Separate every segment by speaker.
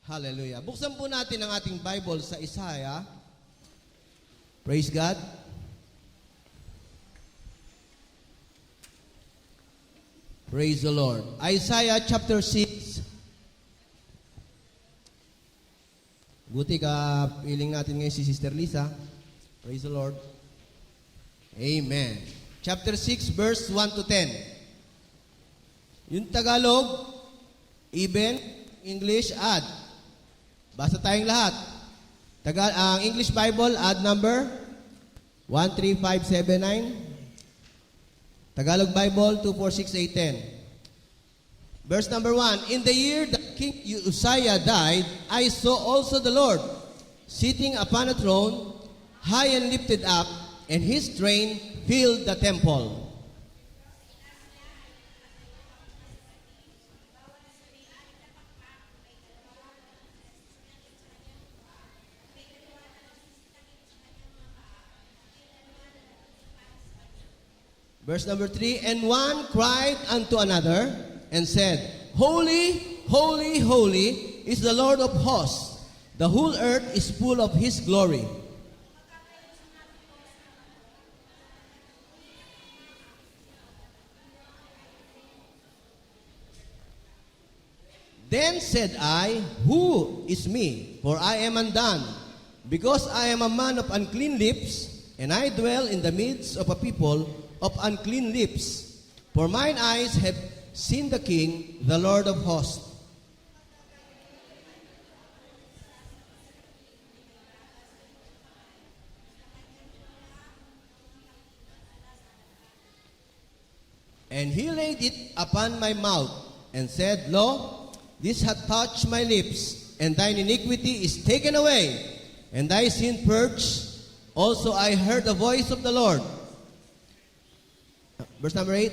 Speaker 1: Hallelujah. Buksan po natin ang ating Bible sa Isaiah. Praise God. Praise the Lord. Isaiah chapter 6. Buti ka, piling natin ngayon si Sister Lisa. Praise the Lord. Amen. Chapter 6, verse 1 to 10. Yung Tagalog, even, English, add. Basta tayong lahat. Ang English Bible, add number 13579. Tagalog Bible, 246-810. Verse number 1, in the year that King Uzziah died, I saw also the Lord sitting upon a throne, high and lifted up, and his train filled the temple. Verse number 3, and one cried unto another and said, Holy, holy, holy is the Lord of hosts. The whole earth is full of his glory. Then said I, Who is me? For I am undone, because I am a man of unclean lips, and I dwell in the midst of a people of unclean lips. For mine eyes have seen the King, the Lord of hosts. And he laid it upon my mouth, and said, Lo, this hath touched my lips, and thine iniquity is taken away, and thy sin purged. Also I heard the voice of the Lord. Verse number 8.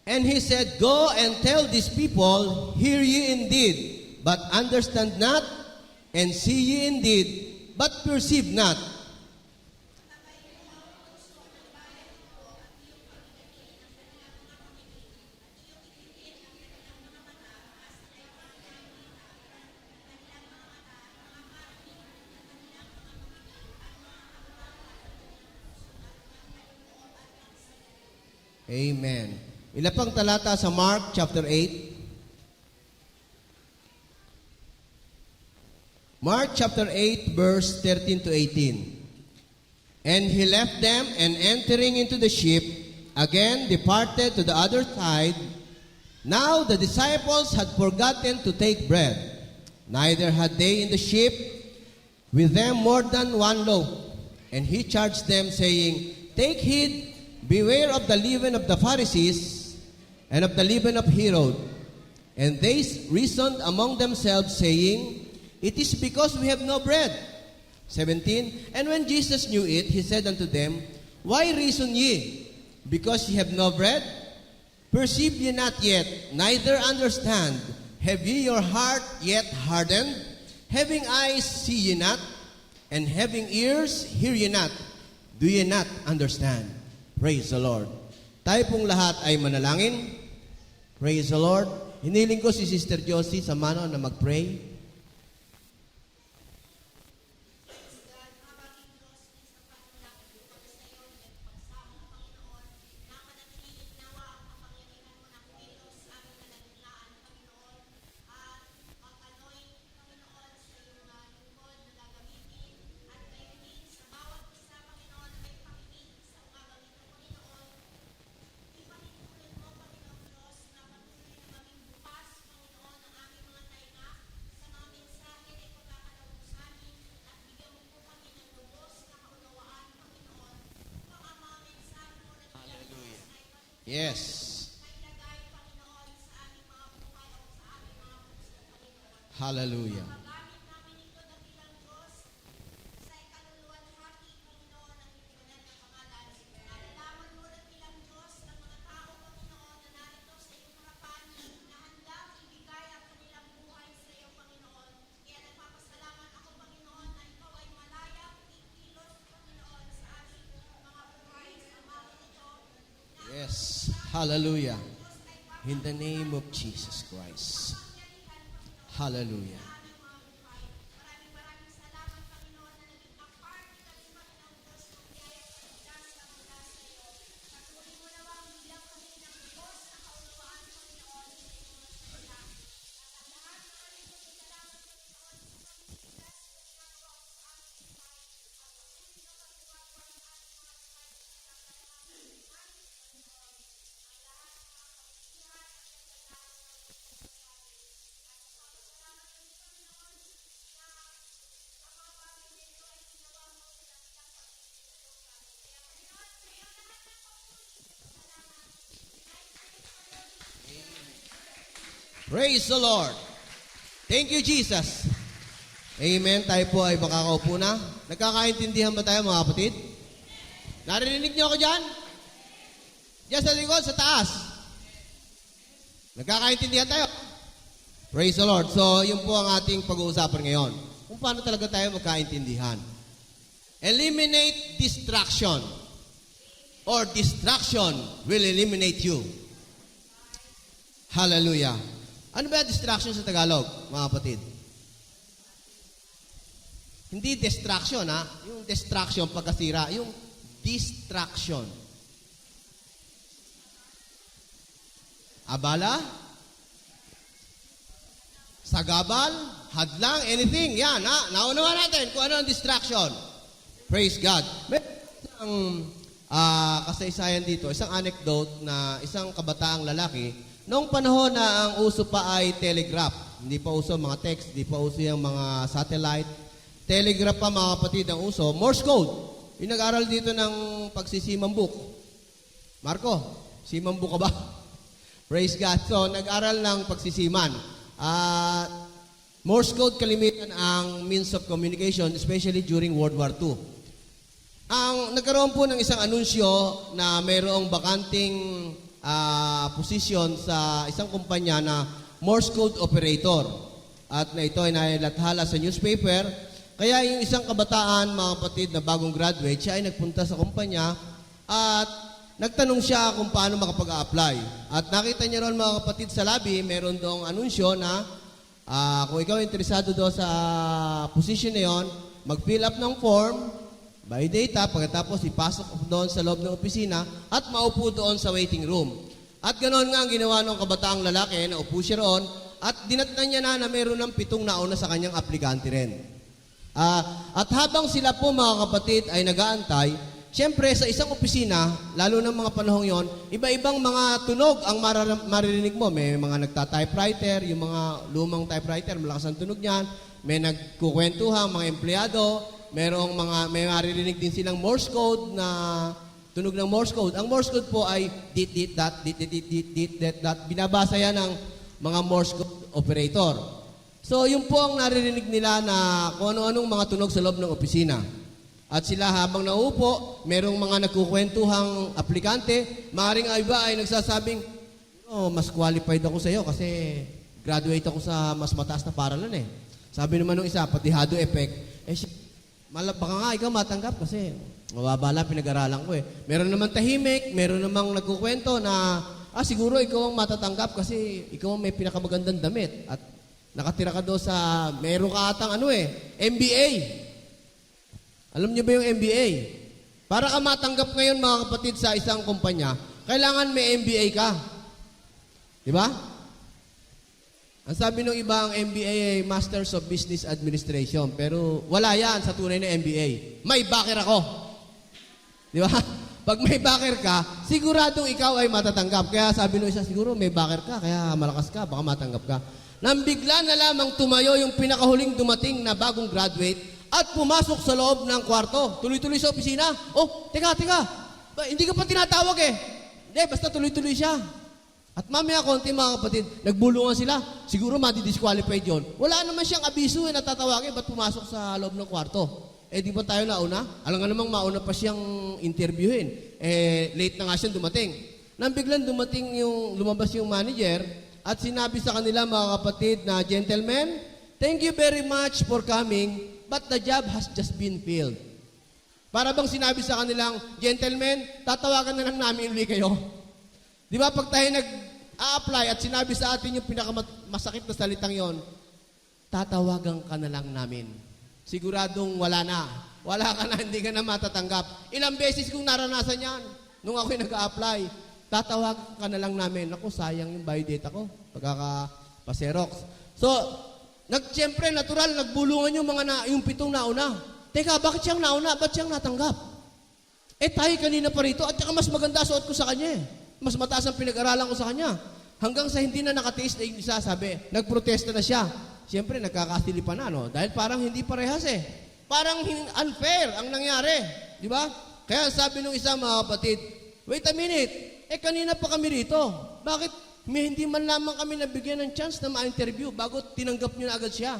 Speaker 1: And he said, Go and tell these people, hear ye indeed, but understand not, and see ye indeed, but perceive not. Amen. Ilan pang talata sa Mark chapter 8? Mark chapter 8 verse 13 to 18. And he left them, and entering into the ship, again departed to the other side. Now the disciples had forgotten to take bread. Neither had they in the ship with them more than one loaf. And he charged them, saying, Take heed, beware of the leaven of the Pharisees, and of the leaven of Herod. And they reasoned among themselves, saying, It is because we have no bread. 17, and when Jesus knew it, he said unto them, Why reason ye? Because ye have no bread? Perceive ye not yet, neither understand? Have ye your heart yet hardened? Having eyes, see ye not? And having ears, hear ye not? Do ye not understand? Praise the Lord. Tayo pong lahat ay manalangin. Praise the Lord. Hiniling ko si Sister Josie sa mano na mag-pray. Yes. Hallelujah. Hallelujah. In the name of Jesus Christ. Hallelujah. Praise the Lord. Thank you, Jesus. Amen. Tayo po ay makakaupo na. Nagkakaintindihan ba tayo, mga kapatid? Narinig niyo ako dyan? Diyan sa likod, sa taas. Nagkakaintindihan tayo? Praise the Lord. So, yun po ang ating pag-uusapan ngayon. Kung paano talaga tayo magkaintindihan. Eliminate distraction. Or distraction will eliminate you. Hallelujah. Ano ba distraction sa Tagalog, mga kapatid? Hindi distraction, ha? Yung distraction, pagkasira. Yung distraction. Abala? Sagabal? Hadlang? Anything? Yan, ha? Naunawa natin kung ano ang distraction. Praise God. May isang kasaysayan dito, isang anecdote na isang kabataang lalaki. Noong panahon na ang uso pa ay telegraph, hindi pa uso mga text, hindi pa uso yung mga satellite, telegraph pa mga kapatid ang uso, Morse code. Yung nag-aral dito ng pagsisimambuk. Marco, simambuk ka ba? Praise God. So, nag-aral ng pagsisiman. Morse code kalimitan ang means of communication, especially during World War II. Nagkaroon po ng isang anunsyo na mayroong bakanting posisyon sa isang kumpanya na Morse code operator. At na ito ay nailathala sa newspaper. Kaya yung isang kabataan, mga kapatid, na bagong graduate, siya ay nagpunta sa kumpanya at nagtanong siya kung paano makapag-a-apply. At nakita niya ron, mga kapatid, sa lobby, meron doong anunsyo na kung ikaw interesado doon sa position na yon, mag-fill up ng form, by data, pagkatapos ipasok doon sa loob ng opisina at maupo doon sa waiting room. At ganoon nga ang ginawa ng kabataang lalaki, na upo siya roon at dinatnan niya na meron ng 7 nauna sa kanyang aplikante rin. At habang sila po, mga kapatid, ay nag-aantay, siyempre sa isang opisina, lalo ng mga panahong yon, iba-ibang mga tunog ang maririnig mo. May mga nagta-typewriter, yung mga lumang typewriter, malakas ang tunog niyan. May nagkukwentuhang mga empleyado, may maririnig din silang Morse code na tunog ng Morse code. Ang Morse code po ay dit dat dat. Binabasa yan ng mga Morse code operator. So, yun po ang naririnig nila na kung ano-anong mga tunog sa loob ng opisina. At sila habang naupo, merong mga nagkukwentuhang aplikante, maaaring iba ay nagsasabing, mas qualified ako sa iyo kasi graduate ako sa mas mataas na paralan eh. Sabi naman ng isa, pati hado effect, baka nga ikaw matanggap kasi mababala pinag-aralan ko eh. Meron naman tahimik, meron namang nagkukwento na siguro ikaw ang matatanggap kasi ikaw ang may pinakamagandang damit at nakatira ka doon sa meron ka atang MBA. Alam niyo ba yung MBA? Para ka matanggap ngayon, mga kapatid, sa isang kumpanya, kailangan may MBA ka. Di ba? Ang sabi ng iba, ang MBA ay Masters of Business Administration. Pero wala yan sa tunay na MBA. May backer ako. Di ba? Pag may backer ka, siguradong ikaw ay matatanggap. Kaya sabi ng isa, siguro may backer ka, kaya malakas ka, baka matanggap ka. Nang bigla na lamang tumayo yung pinakahuling dumating na bagong graduate at pumasok sa loob ng kwarto. Tuloy-tuloy sa opisina. Teka. Hindi ka pa tinatawag eh. Hindi, basta tuloy-tuloy siya. At mamaya konti, mga kapatid, nagbulungan sila. Siguro madi-disqualified yun. Wala naman siyang abiso natatawagin. Ba't pumasok sa loob ng kwarto? Di ba tayo nauna? Alam nga namang mauna pa siyang interviewin. Late na nga siyang dumating. Nang biglang lumabas yung manager at sinabi sa kanila, mga kapatid, na, gentlemen, thank you very much for coming, but the job has just been filled. Para bang sinabi sa kanilang, gentlemen, tatawagan na lang namin ulit kayo. Di ba pag tayo nag-a-apply at sinabi sa atin yung pinakamasakit na salitang yon, tatawagan ka na lang namin. Siguradong wala na. Wala ka na, hindi ka na matatanggap. Ilang beses kong naranasan yan nung ako'y nag-a-apply. Tatawagan ka na lang namin. Naku, sayang yung biodata ko. Pagkaka-paserox. So, siyempre, natural, nagbulungan yung pitong nauna. Teka, bakit siyang nauna? Ba't siyang natanggap? Tayo kanina pa rito at saka mas maganda suot ko sa kanya. Mas mataas ang pinag-aralan ko sa kanya. Hanggang sa hindi na nakatiis na yung isa, sabi, nagprotesta na siya. Siyempre, nagkakastilipan na, no? Dahil parang hindi parehas Parang unfair ang nangyari. Di ba? Kaya sabi nung isa, mga kapatid, wait a minute, kanina pa kami rito. Bakit hindi man lamang kami nabigyan ng chance na ma-interview bago tinanggap niyo na agad siya?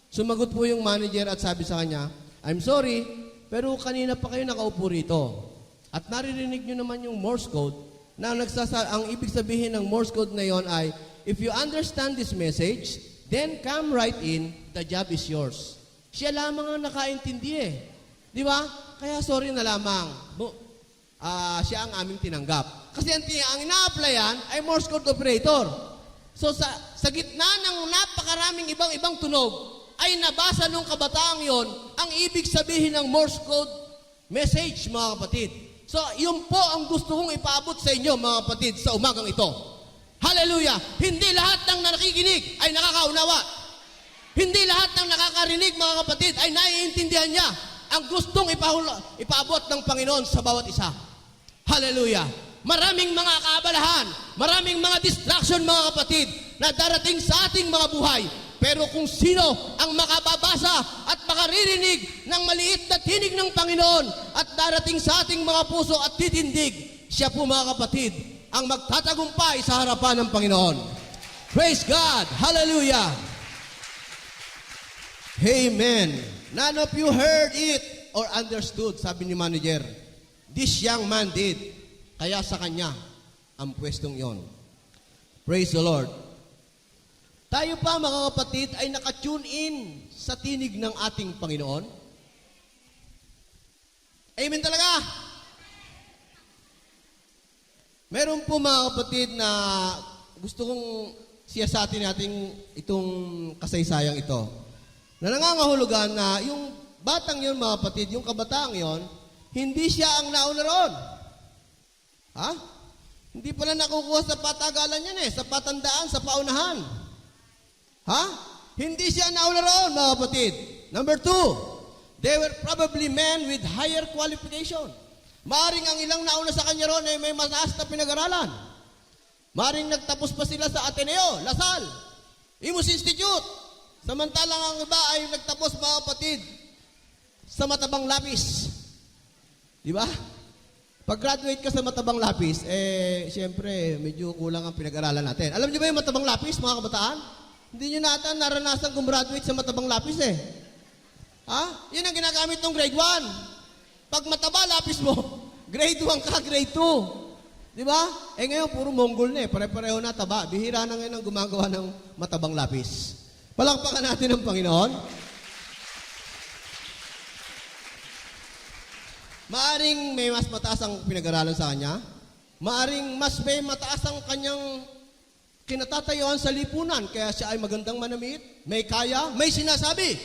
Speaker 1: Sumagot po yung manager at sabi sa kanya, I'm sorry, pero kanina pa kayo nakaupo rito. At naririnig niyo naman yung Morse code na ang ibig sabihin ng Morse code na yon ay, if you understand this message, then come right in, the job is yours. Siya lamang ang nakaintindi Di ba? Kaya sorry na lamang. Siya ang aming tinanggap. Kasi ang ina-applyan ay Morse code operator. So sa gitna ng napakaraming ibang tunog, ay nabasa nung kabataang yon ang ibig sabihin ng Morse code message, mga kapatid. So yun po ang gusto kong ipaabot sa inyo, mga kapatid, sa umagang ito. Hallelujah! Hindi lahat ng nakikinig ay nakakaunawa. Hindi lahat ng nakakarinig, mga kapatid, ay naiintindihan niya ang gustong ipaabot ng Panginoon sa bawat isa. Hallelujah! Maraming mga kaabalahan, maraming mga distraction, mga kapatid, na darating sa ating mga buhay. Pero kung sino ang makababasa at makaririnig ng maliit na tinig ng Panginoon at darating sa ating mga puso at titindig, siya po, mga kapatid, ang magtatagumpay sa harapan ng Panginoon. Praise God! Hallelujah! Amen. None of you heard it or understood, sabi ni manager. This young man did. Kaya sa kanya ang pwestong yon. Praise the Lord. Tayo pa, mga kapatid, ay nakatune in sa tinig ng ating Panginoon. Amen talaga. Meron po, mga kapatid, na gusto kong siyasatin natin itong kasaysayang ito. Na nangangahulugan na yung batang yun, mga kapatid, yung kabataang yon, hindi siya ang nauna roon. Hindi pala nakukuha sa patagalan yan sa patandaan, sa paunahan. Hindi siya nauna roon, mga kapatid. Number 2, they were probably men with higher qualification. Maaring ang ilang nauna sa kanya roon ay may mataas na pinag-aralan. Maaring nagtapos pa sila sa Ateneo, Lasal, Imus Institute. Samantalang ang iba ay nagtapos, mga kapatid, sa Matabang Lapis. Di ba? Pag-graduate ka sa Matabang Lapis, siyempre, medyo kulang ang pinag-aralan natin. Alam niyo ba yung Matabang Lapis, mga kabataan? Hindi niyo natin naranasan gumraduate sa Matabang Lapis Yun ang ginagamit ng grade 1. Pag mataba lapis mo, grade 1 ka, grade 2. Di ba? Ngayon, puro Mongol na Pare-pareho na taba. Bihira na ngayon ang gumagawa ng Matabang Lapis. Palakpakan natin ang Panginoon. Maaring may mas mataas ang pinag-aralan sa kanya. Maaring mas may mataas ang kanyang kinatatayuan sa lipunan. Kaya siya ay magandang manamit, may kaya, may sinasabi.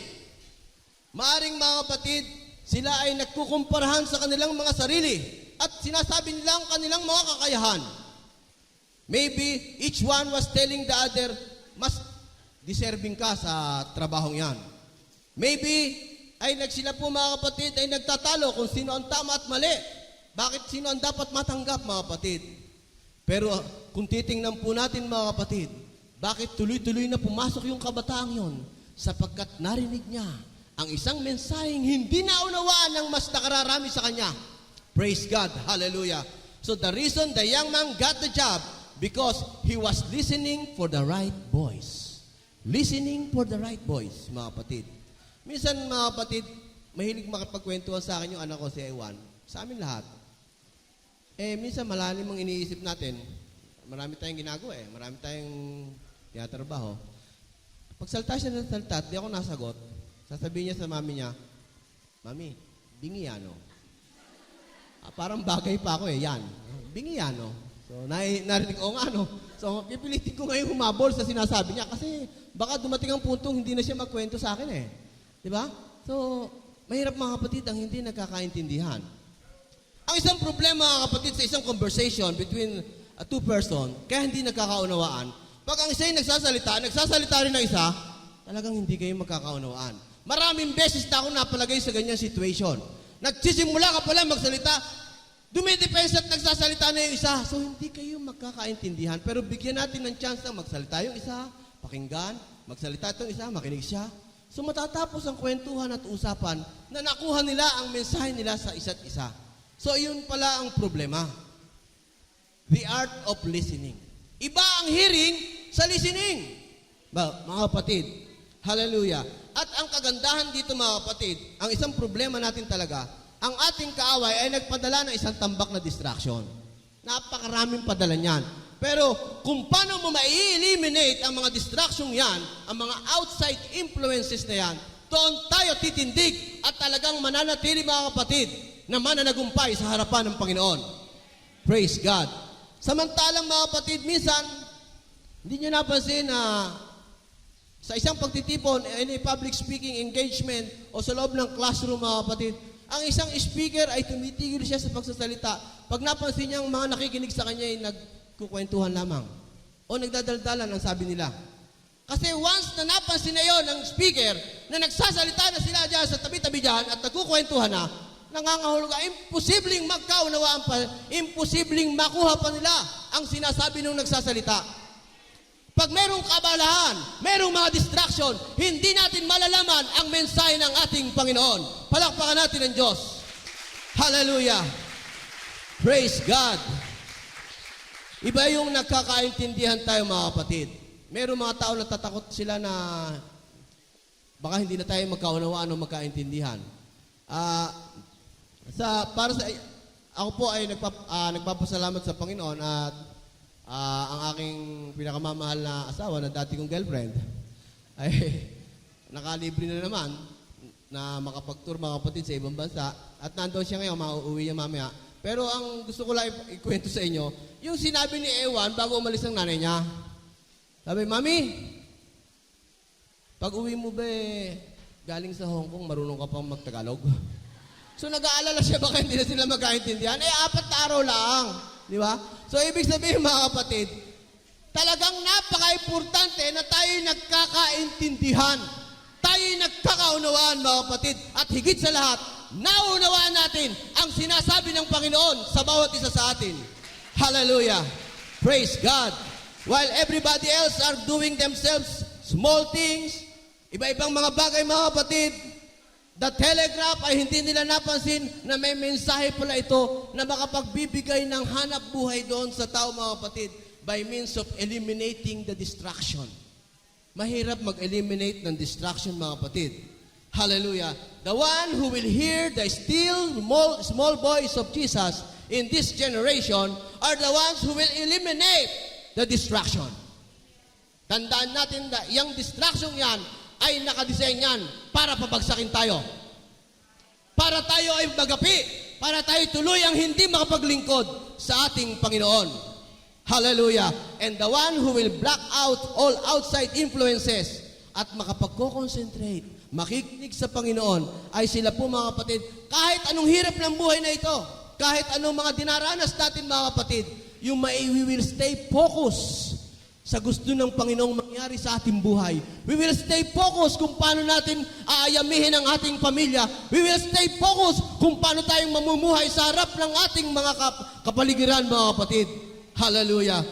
Speaker 1: Maaring, mga kapatid, sila ay nagkukumparahan sa kanilang mga sarili at sinasabi nila ang kanilang mga kakayahan. Maybe each one was telling the other, mas deserving ka sa trabahong yan. Maybe, sila po, mga kapatid, ay nagtatalo kung sino ang tama at mali. Bakit sino ang dapat matanggap, mga kapatid? Pero kung titingnan po natin, mga kapatid, bakit tuloy-tuloy na pumasok yung kabataang yon? Sapagkat narinig niya ang isang mensaheng hindi naunawaan ng mas nakararami sa kanya. Praise God. Hallelujah. So the reason the young man got the job, because he was listening for the right voice. Listening for the right voice, mga kapatid. Minsan, mga kapatid, mahilig makapagkwentuhan sa akin yung anak ko, si Ewan. Sa amin lahat. Minsan malalim ang iniisip natin. Marami tayong ginagawa Marami tayong tinatrabaho. Pag salta siya ng salta at di ako nasagot, sasabihin niya sa mami niya, Mami, bingi yan, Parang bagay pa ako yan. Bingi yan, So, So, narinig ko nga, no? So, pipilitin ko ngayon humabol sa sinasabi niya kasi baka dumating ang puntong hindi na siya magkwento sa akin eh. Di ba? So, mahirap mga kapatid ang hindi nagkakaintindihan. Ang isang problema mga kapatid sa isang conversation between two person, kaya hindi nagkakaunawaan, pag ang isa ay nagsasalita rin ng isa, talagang hindi kayo magkakaunawaan. Maraming beses na ako napalagay sa ganyang situation. Nagsisimula ka pala magsalita, dumidepensa at nagsasalita na yung isa. So, hindi kayo magkakaintindihan. Pero bigyan natin ng chance na magsalita yung isa, pakinggan, magsalita itong isa, makinig siya. So, matatapos ang kwentuhan at usapan na nakuha nila ang mensahe nila sa isa't isa. So, yun pala ang problema. The art of listening. Iba ang hearing sa listening. Mga kapatid, hallelujah. At ang kagandahan dito mga kapatid, ang isang problema natin talaga, ang ating kaaway ay nagpadala ng isang tambak na distraction. Napakaraming padala niyan. Pero kung paano mo mai-eliminate ang mga distraction yan, ang mga outside influences na yan, doon tayo titindig at talagang mananatili mga kapatid na mananagumpay sa harapan ng Panginoon. Praise God. Samantalang mga kapatid, minsan, hindi nyo napansin na sa isang pagtitipon, any public speaking engagement o sa loob ng classroom mga kapatid, ang isang speaker ay tumitigil siya sa pagsasalita. Pag napansin niya ang mga nakikinig sa kanya ay nagkukwentuhan lamang o nagdadaldalan ang sabi nila. Kasi once na napansin na yon ng speaker na nagsasalita na sila dyan sa tabi-tabi dyan at nagkukwentuhan na, nangangahulugan, imposibleng magkaunawaan pa, imposibleng makuha pa nila ang sinasabi ng nagsasalita. Pag merong kabalahan, merong mga distraction, hindi natin malalaman ang mensahe ng ating Panginoon. Palakpakan natin ang Diyos. Hallelujah. Praise God. Iba yung nagkakaintindihan tayo mga kapatid. Merong mga tao na tatakot sila na baka hindi na tayo magkaunawaan o magkaintindihan. Ako po ay nagpapasalamat sa Panginoon at ang aking pinakamamahal na asawa na dati kong girlfriend ay nakalibre na naman na makapag-tour mga kapatid sa ibang bansa at nandoon siya ngayon, mauuwi niya mamaya. Pero ang gusto ko lang ikwento sa inyo, yung sinabi ni Ewan bago umalis ang nanay niya. Sabi, Mami, pag uwi mo ba galing sa Hong Kong, marunong ka pang magtagalog? So nag-aalala siya baka hindi na sila magkaintindihan. 4 na araw lang. Di ba? So, ibig sabihin mga kapatid, talagang napaka-importante na tayo nagkakaintindihan. Tayo nagkakaunawaan mga kapatid. At higit sa lahat, naunawaan natin ang sinasabi ng Panginoon sa bawat isa sa atin. Hallelujah. Praise God. While everybody else are doing themselves small things, iba-ibang mga bagay mga kapatid, the telegraph ay hindi nila napansin na may mensahe pala ito na makapagbibigay ng hanap buhay doon sa tao mga kapatid by means of eliminating the distraction. Mahirap mag-eliminate ng distraction mga kapatid. Hallelujah. The one who will hear the still small voice of Jesus in this generation are the ones who will eliminate the distraction. Tandaan natin na yung distraction yan ay nakadesign yan para pabagsakin tayo. Para tayo ay magapi. Para tayo tuloy ang hindi makapaglingkod sa ating Panginoon. Hallelujah. And the one who will block out all outside influences at makapagko-concentrate, makikinig sa Panginoon, ay sila po mga kapatid, kahit anong hirap ng buhay na ito, kahit anong mga dinaranas natin mga kapatid, yung we will stay focused sa gusto ng Panginoong mangyari sa ating buhay. We will stay focused kung paano natin aayamihin ang ating pamilya. We will stay focused kung paano tayong mamumuhay sa harap ng ating mga kapaligiran, mga kapatid. Hallelujah.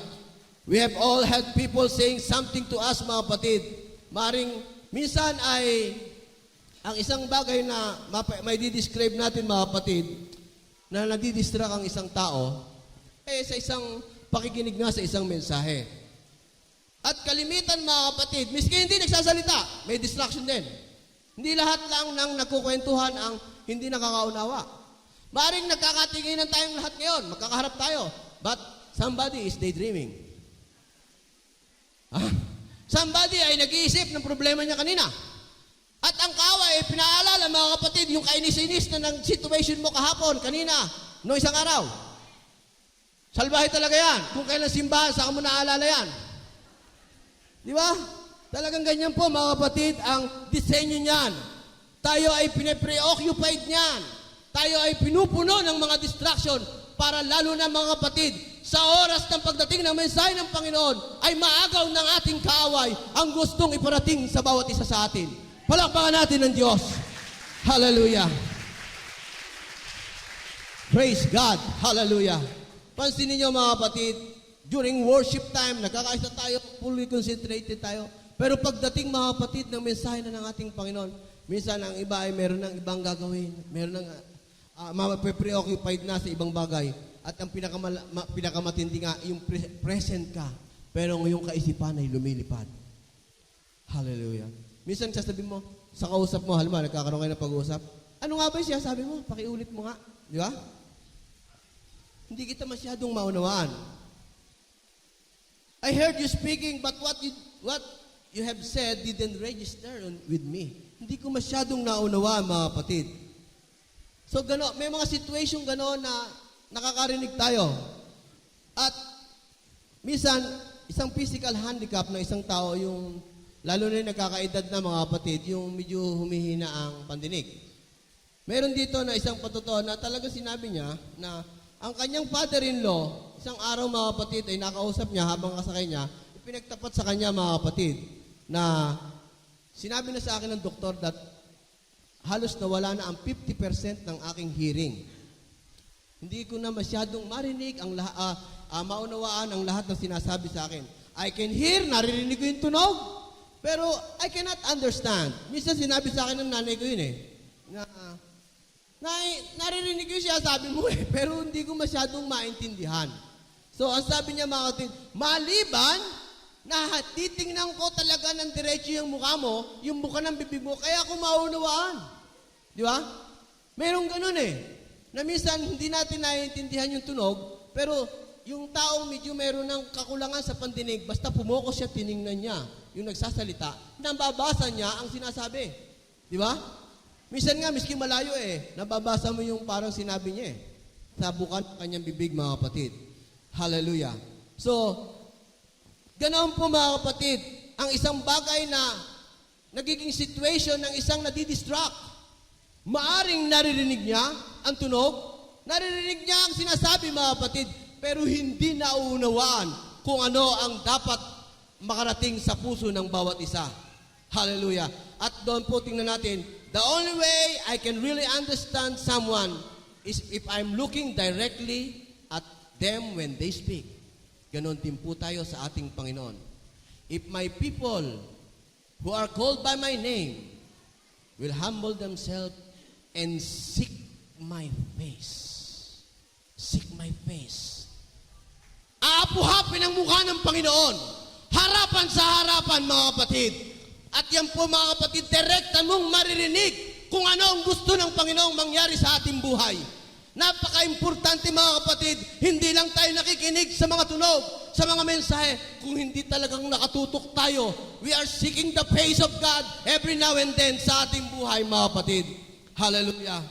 Speaker 1: We have all had people saying something to us, mga kapatid. Maring minsan ay ang isang bagay na may di-describe natin, mga kapatid, na nadidistract ang isang tao, sa isang pakikinig nga sa isang mensahe. At kalimitan mga kapatid, miski hindi nagsasalita, may distraction din. Hindi lahat lang ng nagkukwentuhan ang hindi nakakaunawa. Maring nagkakatinginan tayong lahat ngayon, magkakaharap tayo, but somebody is daydreaming. Somebody ay nag-iisip ng problema niya kanina. At ang kaaway ay pinaalala mga kapatid, yung kainis-inis na ng situation mo kahapon, kanina, no isang araw. Salbahe talaga yan. Kung kailan simbahan, saka mo naalala yan. Di ba? Talagang ganyan po, mga kapatid, ang disenyo niyan. Tayo ay pine-preoccupied niyan. Tayo ay pinupuno ng mga distraction para lalo na, mga kapatid, sa oras ng pagdating ng mensahe ng Panginoon ay maagaw ng ating kaaway ang gustong iparating sa bawat isa sa atin. Palakpakan natin ng Diyos. Hallelujah. Praise God. Hallelujah. Pansinin niyo, mga kapatid, during worship time, nagkakaisa tayo, fully concentrated tayo. Pero pagdating, mga kapatid, ng mensahe na ng ating Panginoon, minsan ang iba ay meron ng ibang gagawin. Meron ng preoccupied na sa ibang bagay. At ang pinakamatindi nga, yung present ka. Pero yung kaisipan ay lumilipad. Hallelujah. Minsan sasabihin mo, sa kausap mo, halimbawa, nagkakaroon kayo ng pag-uusap, ano nga ba yung siya? Sabi mo, pakiulit mo nga. Di ba? Hindi kita masyadong maunawaan. I heard you speaking, but what you have said didn't register with me. Hindi ko masyadong naunawaan, mga kapatid. So, may mga situation gano'n na nakakarinig tayo. At minsan, isang physical handicap ng isang tao, yung lalo na yung nagkakaedad na, mga kapatid, yung medyo humihina ang pandinig. Meron dito na isang patotoo na talaga sinabi niya na ang kanyang father-in-law, isang araw, mga kapatid, ay nakausap niya habang kasakay niya, ipinagtapat sa kanya, mga kapatid, na sinabi na sa akin ng doktor that halos nawala na ang 50% ng aking hearing. Hindi ko na masyadong marinig, maunawaan ang lahat ng sinasabi sa akin. I can hear, naririnig ko yung tunog, pero I cannot understand. Minsan sinabi sa akin ng nanay ko yun naririnig ko siya, sabi mo pero hindi ko masyadong maintindihan. So, ang sabi niya, mga kapatid, maliban na titingnan ko talaga ng diretso yung mukha mo, yung mukha ng bibig mo, kaya ako maunawaan. Di ba? Merong ganun na minsan hindi natin naiintindihan yung tunog, pero yung taong medyo meron ng kakulangan sa pandinig, basta pumokos siya, tiningnan niya, yung nagsasalita, nababasa niya ang sinasabi. Di ba? Minsan nga, miski malayo nababasa mo yung parang sinabi niya sa bukan ng kanyang bibig, mga kapatid. Hallelujah. So, ganoon po, mga kapatid, ang isang bagay na nagiging situation ng isang nadidistract. Maaring naririnig niya ang tunog, naririnig niya ang sinasabi, mga kapatid, pero hindi nauunawaan kung ano ang dapat makarating sa puso ng bawat isa. Hallelujah. At doon po tingnan natin, the only way I can really understand someone is if I'm looking directly at them when they speak. Ganon din po tayo sa ating Panginoon. If my people who are called by my name will humble themselves and seek my face. Seek my face. Aapuhapin ang mukha ng Panginoon. Harapan sa harapan, mga kapatid. At yan po, mga kapatid, direkta mong maririnig kung ano ang gusto ng Panginoong mangyari sa ating buhay. Napaka-importante, mga kapatid, hindi lang tayo nakikinig sa mga tunog, sa mga mensahe, kung hindi talagang nakatutok tayo. We are seeking the face of God every now and then sa ating buhay, mga kapatid. Hallelujah.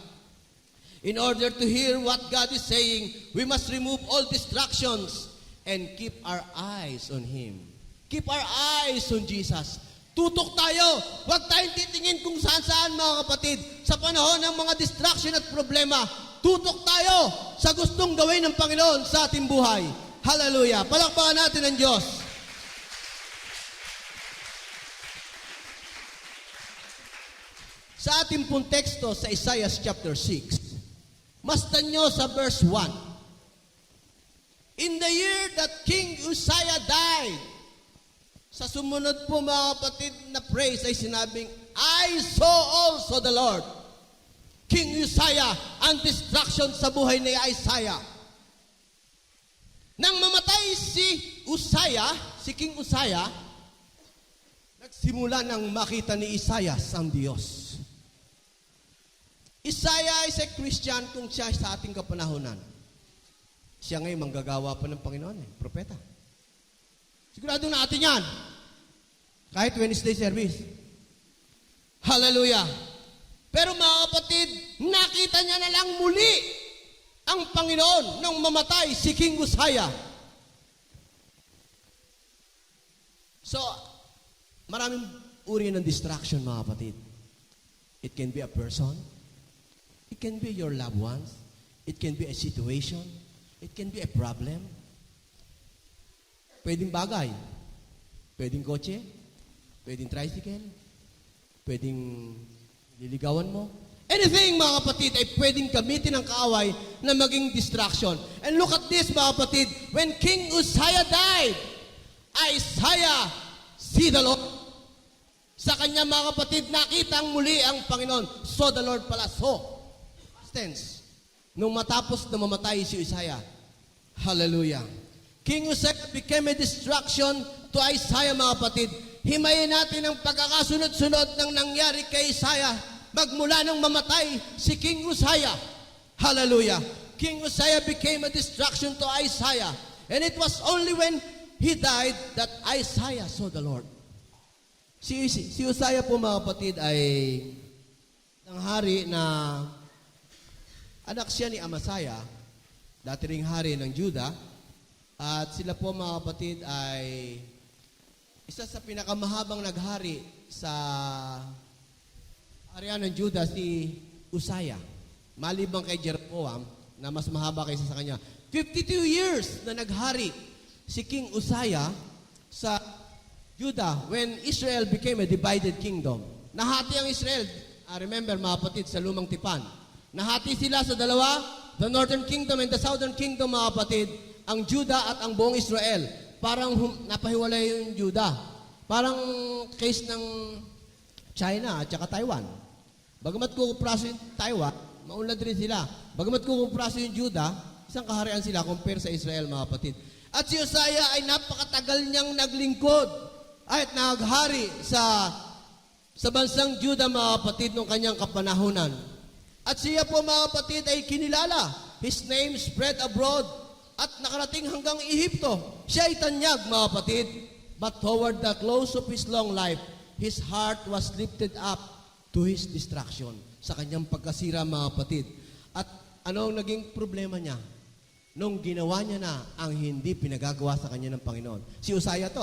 Speaker 1: In order to hear what God is saying, we must remove all distractions and keep our eyes on Him. Keep our eyes on Jesus. Tutok tayo. Huwag tayong titingin kung saan-saan, mga kapatid. Sa panahon ng mga distraction at problema, tutok tayo sa gustong gawin ng Panginoon sa ating buhay. Hallelujah. Palakpakan natin ang Diyos. Sa ating pong teksto sa Isaiah chapter 6, masdan nyo sa verse 1. In the year that King Uzziah died, sa sumunod po, mga kapatid, na praise ay sinabing, I saw also the Lord. King Uzziah, ang distraction sa buhay ni Isaiah. Nang mamatay si Uzziah, si King Uzziah, nagsimula nang makita ni Isaiah ang Diyos. Isaiah is a Christian kung siya sa ating kapanahunan. Siya ngayon manggagawa pa ng Panginoon, propeta. Sigurado natin yan. Kahit Wednesday service. Hallelujah. Pero mga kapatid, nakita niya na lang muli ang Panginoon nang mamatay si King Uzziah. So, maraming uri ng distraction, mga kapatid. It can be a person. It can be your loved ones. It can be a situation. It can be a problem. Pwedeng bagay. Pwedeng kotse. Pwedeng tricycle. Pwedeng liligawan mo. Anything, mga kapatid, ay pwedeng gamitin ng kaaway na maging distraction. And look at this, mga kapatid. When King Uzziah died, Isaiah see the Lord. Sa kanya, mga kapatid, nakita ang muli ang Panginoon. So the Lord pala. So, tense. Nung matapos na mamatay si Uzziah. Hallelujah. King Uzziah became a distraction to Isaiah, mga kapatid. Himayin natin ang pagkakasunod-sunod ng nangyari kay Isaiah. Magmula nang mamatay si King Uzziah. Hallelujah. King Uzziah became a distraction to Isaiah. And it was only when he died that Isaiah saw the Lord. Si Uzziah po, mga kapatid, ay ng hari na anak siya ni Amasaya, dati ring hari ng Juda. At sila po, mga kapatid, ay isa sa pinakamahabang naghari sa area ng Juda, si Uzziah. Malibang kay Jeroboam, na mas mahaba kaysa sa kanya. 52 years na naghari si King Uzziah sa Judah when Israel became a divided kingdom. Nahati ang Israel. Remember, mga kapatid, sa lumang tipan. Nahati sila sa dalawa, the northern kingdom and the southern kingdom, mga kapatid, ang Judah at ang buong Israel. Parang napahiwalay yung Judah. Parang case ng China at saka Taiwan. Bagamat kukupraso yung Taiwan, maunlad rin sila. Bagamat kukupraso yung Judah, isang kaharian sila compare sa Israel, mga kapatid. At si Uzziah ay napakatagal niyang naglingkod at naghari sa bansang Juda, mga kapatid, nung kanyang kapanahunan. At siya po, mga kapatid, ay kinilala. His name spread abroad at nakarating hanggang Ehipto. Siya ay tanyag, mga kapatid. But toward the close of his long life, his heart was lifted up to his destruction. Sa kanyang pagkasira, mga kapatid. At ano ang naging problema niya? Nung ginawa niya na ang hindi pinagagawa sa kanya ng Panginoon. Si Uzziah to,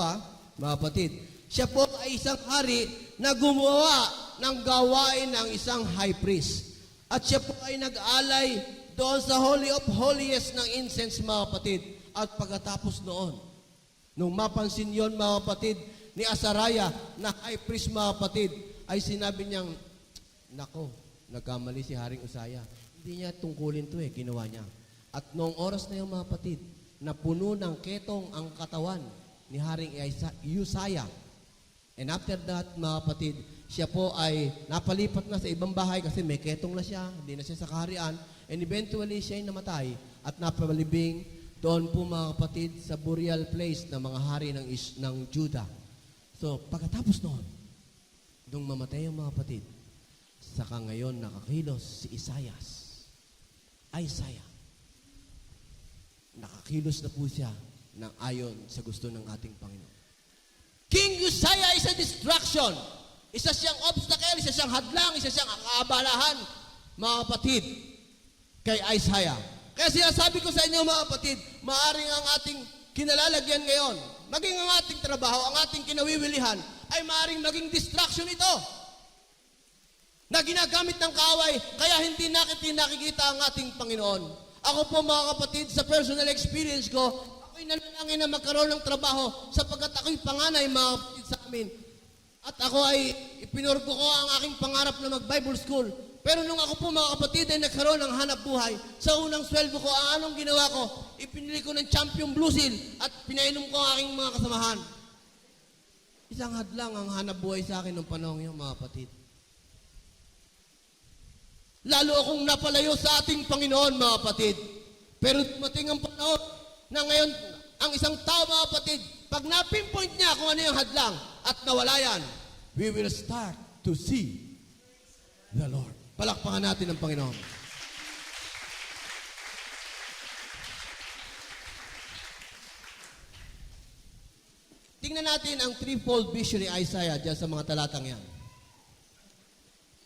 Speaker 1: mga kapatid. Siya po ay isang hari na gumawa ng gawain ng isang high priest. At siya po ay nag-alay doon sa Holy of Holiest ng incense, mga kapatid. At pagkatapos noon, nung mapansin yon, mga kapatid, ni Azariah na high priest, mga kapatid, ay sinabi niyang, nako, nagkamali si Haring Uzziah. Hindi niya tungkulin to ginawa niya. At noong oras na yung, mga kapatid, na puno ng ketong ang katawan ni Haring Uzziah. And after that, mga kapatid, siya po ay napalipat na sa ibang bahay kasi may ketong na siya, hindi na siya sa kaharian. And eventually, siya ay namatay at napalibing doon po, mga kapatid, sa burial place ng mga hari ng Judah. So, pagkatapos noon, nung mamatay yung, mga kapatid, saka ngayon nakakilos si Isaiah. Nakakilos na po siya ng ayon sa gusto ng ating Panginoon. King Uzziah is a distraction. Isa siyang obstacle, isa siyang hadlang, isa siyang kaabalahan, mga kapatid, kay Isaiah. Kaya sinasabi ko sa inyo, mga kapatid, maaring ang ating kinalalagyan ngayon, maging ang ating trabaho, ang ating kinawiwilihan, ay maaring maging distraction ito na ginagamit ng kaaway, kaya hindi nakikita ang ating Panginoon. Ako po, mga kapatid, sa personal experience ko, ako'y nanalangin na magkaroon ng trabaho sapagkat ako'y panganay, mga kapatid, sa amin. At ako ay ipinurgo ko ang aking pangarap na mag-Bible school. Pero nung ako po, mga kapatid, ay nagkaroon ng hanap buhay, sa unang sweldo ko, ang anong ginawa ko? Ipinili ko ng Champion Blue Seal at pinainom ko ang aking mga kasamahan. Isang hadlang ang hanap buhay sa akin ng panahon yun, mga kapatid. Lalo akong napalayo sa ating Panginoon, mga kapatid. Pero dumating ang panahon na ngayon, ang isang tao, mga kapatid, pag na-pinpoint niya kung ano yung hadlang at nawala yan, we will start to see the Lord. Palakpakan natin ang Panginoon. Tingnan natin ang threefold vision ni Isaiah dyan sa mga talatang yan.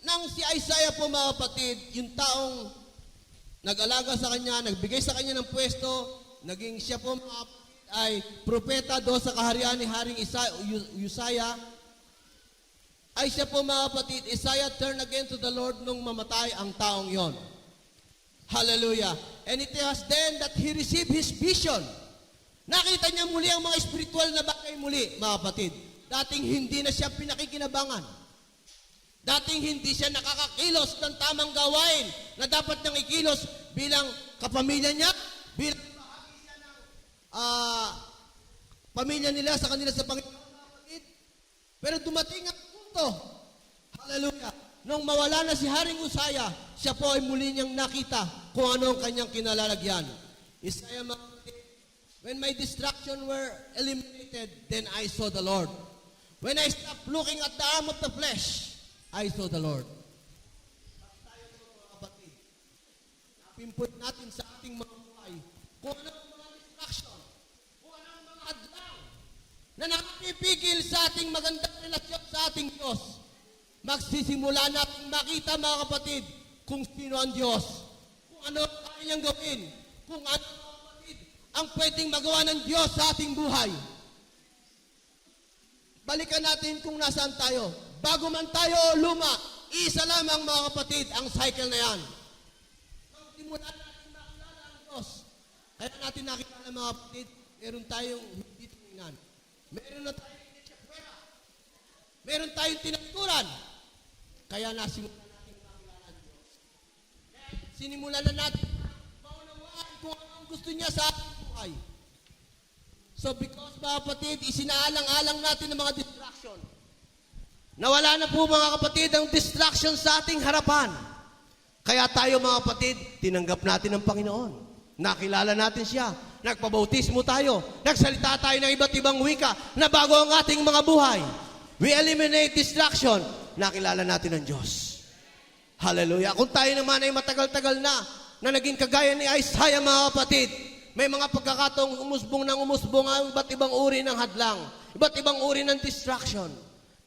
Speaker 1: Nang si Isaiah po, mga kapatid, yung taong nag-alaga sa kanya, nagbigay sa kanya ng pwesto, naging siya po mga kapatid, ay propeta doon sa kaharian ni Haring Uzziah, ay siya po mga kapatid, Isaiah turned again to the Lord nung mamatay ang taong yon. Hallelujah. And it was then that he received his vision. Nakita niya muli ang mga spiritual na bagay muli, mga kapatid. Dating hindi na siya pinakikinabangan. Dating hindi siya nakakakilos ng tamang gawain na dapat niyang ikilos bilang kapamilya niya, bilang bahagi niya ng pamilya nila sa kanila sa Panginoon, mga kapatid. Pero dumating ang punto, hallelujah, nung mawala na si Haring Uzziah, siya po ay muli niyang nakita kung ano ang kanyang kinalalagyan. Isaiah, mga kapatid, when my distraction were eliminated, then I saw the Lord. When I stopped looking at the arm of the flesh, I saw the Lord. Tayo mga kapatid, napinput natin sa ating mga buhay kung ano ang mga distraction, kung ano ang mga hadlang na nakapipigil sa ating magandang relasyon sa ating Diyos. Magsisimula natin makita, mga kapatid, kung sino ang Diyos, kung ano ang kaya niyang gawin, kung ano, mga kapatid, ang pwedeng magawa ng Diyos sa ating buhay. Balikan natin kung nasaan tayo. Bago man tayo luma, isa lamang, mga kapatid, ang cycle na yan. Magsimula natin makilala ang Diyos. Kaya natin nakilala, mga kapatid, meron tayong hindi tingnan. Meron na tayong initsapwera. Meron tayong tinagturan. Kaya nasimulan natin makilala ang Diyos. Sinimulan na natin maunawaan kung ano ang gusto niya sa ating buhay. So because, mga kapatid, isinaalang-alang natin ang mga distraction. Nawala na po, mga kapatid, ang distraction sa ating harapan. Kaya tayo, mga kapatid, tinanggap natin ang Panginoon. Nakilala natin siya. Nagpabautismo tayo. Nagsalita tayo ng iba't ibang wika na bago ang ating mga buhay. We eliminate distraction. Nakilala natin ang Diyos. Hallelujah. Kung tayo naman ay matagal-tagal na naging kagaya ni Isaiah, mga kapatid, may mga pagkakataong umusbong ang iba't ibang uri ng hadlang, iba't ibang uri ng distraction.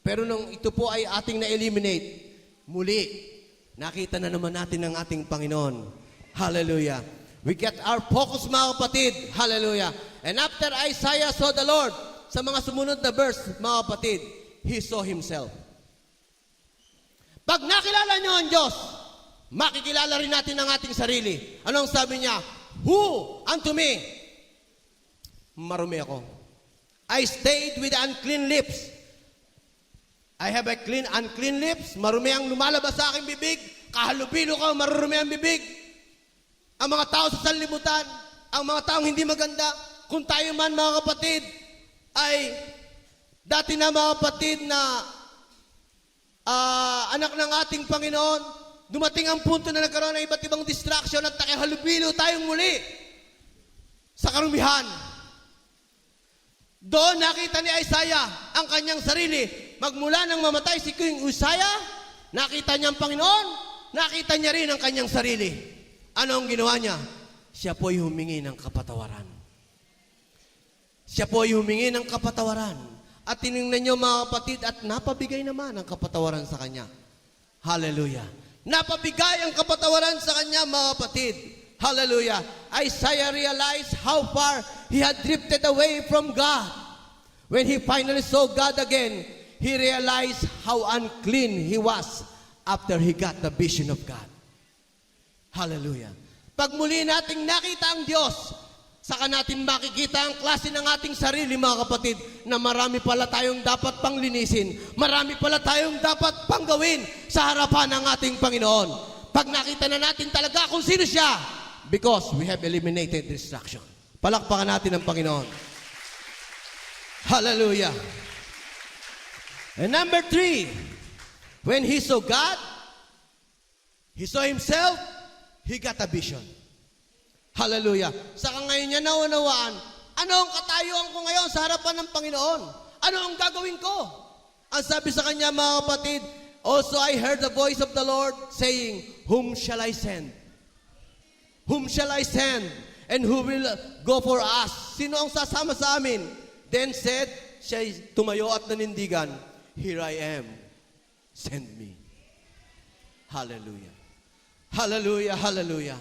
Speaker 1: Pero nung ito po ay ating na-eliminate, muli, nakita na naman natin ang ating Panginoon. Hallelujah. We get our focus, mga kapatid. Hallelujah. And after Isaiah saw the Lord, sa mga sumunod na verse, mga kapatid, he saw himself. Pag nakilala niyo ang Diyos, makikilala rin natin ang ating sarili. Anong sabi niya? Who unto me? Marumi ako. I stayed with unclean lips. I have a unclean lips. Marumi ang lumalabas sa aking bibig. Kahalubilo ka, marurumi ang bibig. Ang mga tao sa sanlibutan, ang mga taong hindi maganda, kung tayo man, mga kapatid, ay dati na, mga kapatid, na anak ng ating Panginoon, dumating ang punto na nagkaroon ng iba't ibang distraction at nakihalubilo tayong muli sa karumihan. Doon nakita ni Isaiah ang kanyang sarili. Magmula nang mamatay si King Uzziah, nakita niya ang Panginoon, nakita niya rin ang kanyang sarili. Ano ang ginawa niya? Siya po ay humingi ng kapatawaran. Siya po ay humingi ng kapatawaran. At tinignan niyo, mga kapatid, at napabigay naman ang kapatawaran sa kanya. Hallelujah. Napabigay ang kapatawaran sa kanya, mga kapatid. Hallelujah. Isaiah realized how far he had drifted away from God. When he finally saw God again, he realized how unclean he was after he got the vision of God. Hallelujah. Pag muli nating nakita ang Diyos, saka natin makikita ang klase ng ating sarili, mga kapatid, na marami pala tayong dapat pang linisin, marami pala tayong dapat pang gawin sa harapan ng ating Panginoon. Pag nakita na natin talaga kung sino siya, because we have eliminated distraction. Palakpakan natin ang Panginoon. Hallelujah. And number 3, when he saw God, he saw himself, he got a vision. Hallelujah. Saka ngayon niya naunawaan, ano ang katayuan ko ngayon sa harapan ng Panginoon? Ano ang gagawin ko? Ang sabi sa kanya, mga kapatid, also I heard the voice of the Lord saying, whom shall I send? Whom shall I send? And who will go for us? Sino ang sasama sa amin? Then said, siya tumayo at nanindigan, here I am, send me. Hallelujah. Hallelujah, hallelujah.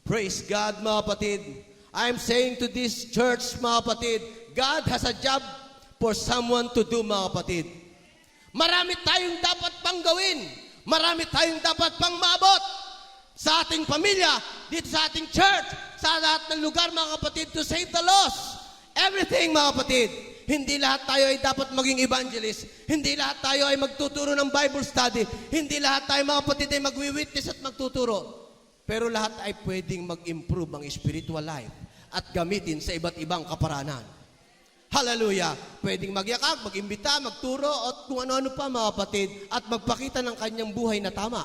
Speaker 1: Praise God, mga kapatid. I'm saying to this church, mga kapatid, God has a job for someone to do, mga kapatid. Marami tayong dapat pang gawin. Marami tayong dapat pang maabot sa ating pamilya, dito sa ating church, sa lahat ng lugar, mga kapatid, to save the lost. Everything, mga kapatid. Hindi lahat tayo ay dapat maging evangelist. Hindi lahat tayo ay magtuturo ng Bible study. Hindi lahat tayo, mga kapatid, ay magwi-witness at magtuturo. Pero lahat ay pwedeng mag-improve ang spiritual life at gamitin sa iba't ibang kaparanan. Hallelujah! Pwedeng magyakag, mag-imbita, magturo, at kung ano-ano pa, mga kapatid, at magpakita ng kanyang buhay na tama.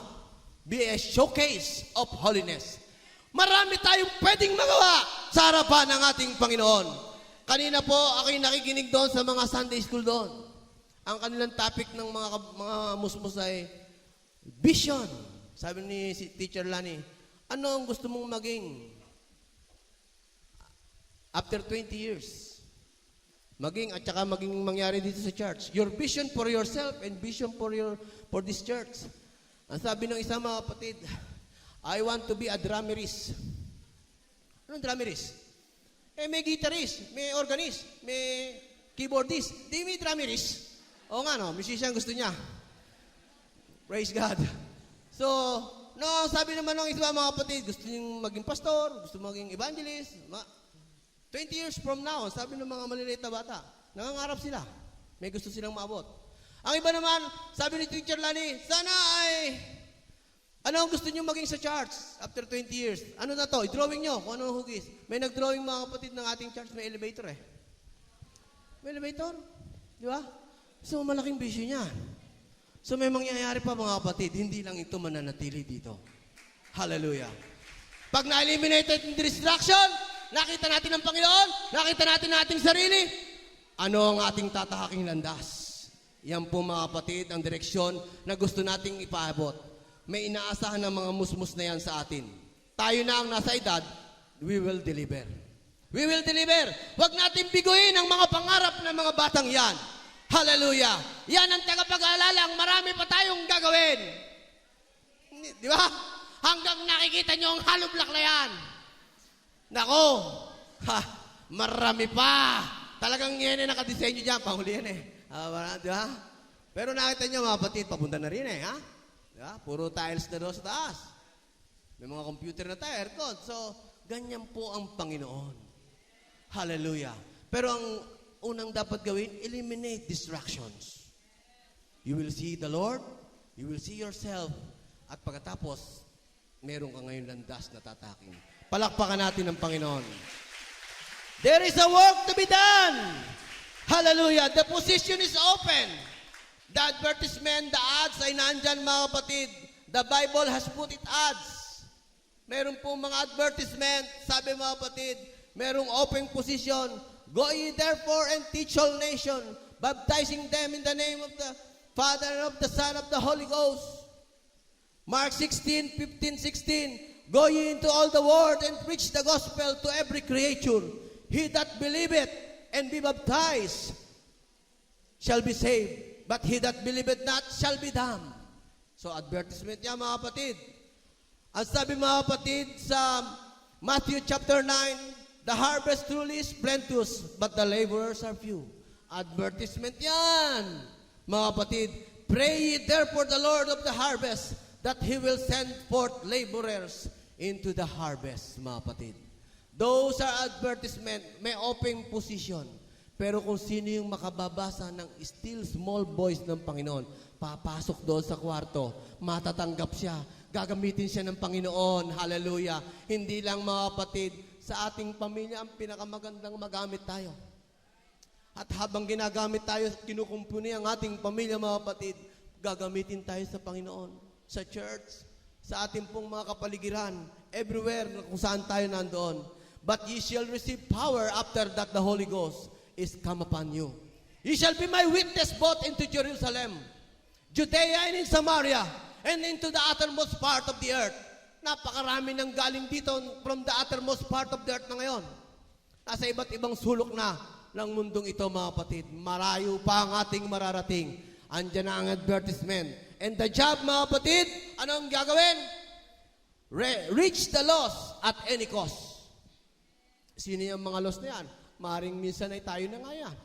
Speaker 1: Be a showcase of holiness. Marami tayong pwedeng magawa sa harapan ng ating Panginoon. Kanina po, ako'y nakikinig doon sa mga Sunday school doon. Ang kanilang topic ng mga musmus ay vision. Sabi ni si Teacher Lani, ano ang gusto mong maging after 20 years? Maging at saka maging mangyari dito sa church. Your vision for yourself and vision for this church. Ang sabi ng isang mga kapatid, I want to be a drummerist. Anong drummerist? May guitarist, may organist, may keyboardist. Di may drummerist. Oo nga, no? Musician gusto niya. Praise God. So, no, sabi naman ng isang mga kapatid, gusto niyong maging pastor, gusto maging evangelist. 20 years from now, sabi ng mga maliliit na bata, nangangarap sila. May gusto silang maabot. Ang iba naman, sabi ni Teacher Lani, sana ay, ano ang gusto niyo maging sa church after 20 years? Ano na to? I-drawing nyo kung ano ang hugis. May nag-drawing mga kapatid ng ating church, may elevator eh. May elevator? Di ba? So, malaking vision yan. So, may mangyayari pa mga kapatid, hindi lang ito mananatili dito. Hallelujah. Pag na-eliminated yung distraction, nakita natin ang Panginoon, nakita natin ang ating sarili, ano ang ating tatahaking landas? Yan po mga kapatid, ang direksyon na gusto nating ipaabot. May inaasahan ng mga musmus na yan sa atin. Tayo na ang nasa edad, we will deliver. We will deliver. Huwag natin biguin ang mga pangarap ng mga batang yan. Hallelujah. Yan ang tagapag-aalalang marami pa tayong gagawin. Di ba? Hanggang nakikita nyo ang hollow block na yan. Nako, marami pa. Talagang yan ang nakadesenyo dyan. Panghuli yan eh. Di ba? Pero nakita nyo mga kapatid, papunta na rin eh. Ha? Di ba? Puro tiles na doon sa taas. May mga computer na tayo, aircon. So, ganyan po ang Panginoon. Hallelujah. Pero ang unang dapat gawin, eliminate distractions. You will see the Lord, you will see yourself, at pagkatapos, meron ka ngayon landas na tataking. Palakpakan natin ang Panginoon. There is a work to be done. Hallelujah. The position is open. The advertisement, the ads ay nandyan mga kapatid. The Bible has put it ads. Meron po mga advertisement, sabi mga kapatid, merong open position. Go ye therefore and teach all nations, baptizing them in the name of the Father and of the Son of the Holy Ghost. Mark 16, 15, 16. Go ye into all the world and preach the gospel to every creature. He that believeth and be baptized shall be saved, but he that believeth not shall be damned. So advertisement niya mga kapatid. Ang sabi mga kapatid sa Matthew chapter 9, the harvest truly is plenteous, but the laborers are few. Advertisement yan, mga kapatid. Pray ye therefore the Lord of the harvest, that He will send forth laborers into the harvest, mga kapatid. Those are advertisement, may open position. Pero kung sino yung makababasa ng still small voice ng Panginoon, papasok doon sa kwarto, matatanggap siya, gagamitin siya ng Panginoon. Hallelujah. Hindi lang mga kapatid, sa ating pamilya, ang pinakamagandang magamit tayo. At habang ginagamit tayo, kinukumpuni ang ating pamilya, mga kapatid, gagamitin tayo sa Panginoon, sa church, sa ating pong mga kapaligiran, everywhere kung saan tayo nandoon. But ye shall receive power after that the Holy Ghost is come upon you. Ye shall be my witness both into Jerusalem, Judea and in Samaria, and into the uttermost part of the earth. Napakarami nang galing dito from the uttermost part of the earth na ngayon. Nasa iba't ibang sulok na ng mundong ito, mga kapatid. Marayo pa ang ating mararating. Andiyan na ang advertisement. And the job, mga kapatid, anong gagawin? Reach the lost. at any cost. Sino yung mga lost na yan? Maring minsan ay tayo na nga yan.